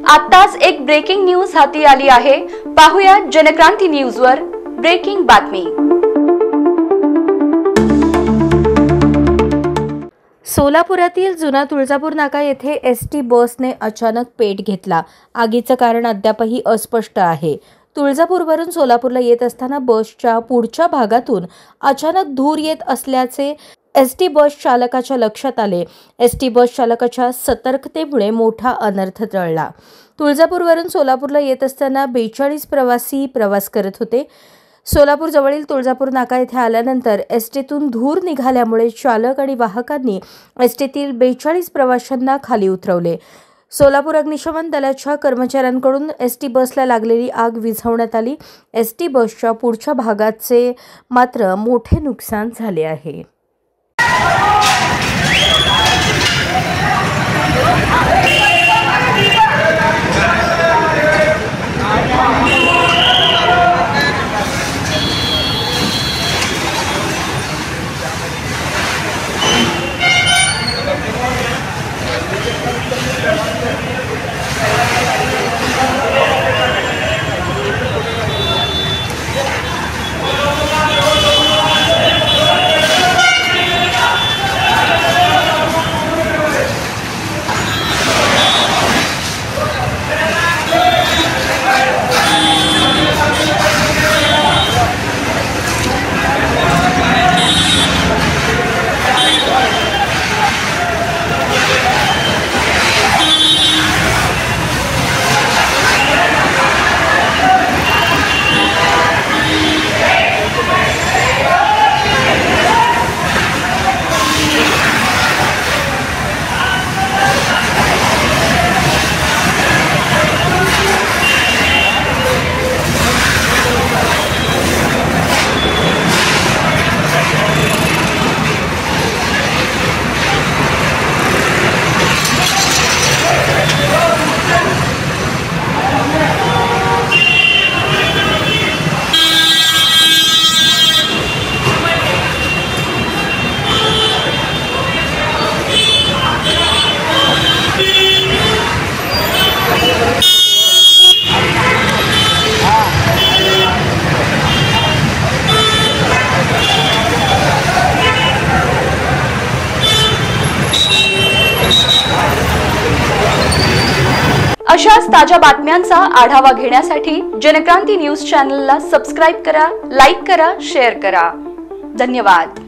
आताच एक breaking news हाती आली आहे। पाहूया जनक्रांती न्यूजवर ब्रेकिंग बातमी। सोलापुरातील जुना तुळजापूर नाका येथे एसटी बसने अचानक पेट घेतला। आगीचं कारण अद्यापही अस्पष्ट आहे। तुळजापूरवरून सोलापूरला येत असताना बसच्या पुढच्या भागातून अचानक धूर येत असल्याचे एसटी बस चालकाच्या लक्षात आले। एसटी बस चालकाच्या सतर्कतेमुळे मोठा अनर्थ टळला। तुळजापूरवरून सोलापूरला येत असताना 42 प्रवासी प्रवास करत होते। सोलापूर जवळील तुळजापूर नाका येथे आल्यानंतर एसटीतून धूर निघाल्यामुळे चालक आणि वाहकांनी एसटीतील 42 प्रवाशांना खाली उतरवले। सोलापूर अग्निशमन दलाच्या कर्मचाऱ्यांकडून एसटी बसला लागलेली आग विझवण्यात आली। एसटी बसच्या पुढच्या भागाचे मात्र मोठे नुकसान झाले आहे। अशाच ताज्या बातम्यांचा आढावा घेण्यासाठी जनक्रांती न्यूज चॅनलला सबस्क्राइब करा, लाईक करा, शेअर करा। धन्यवाद।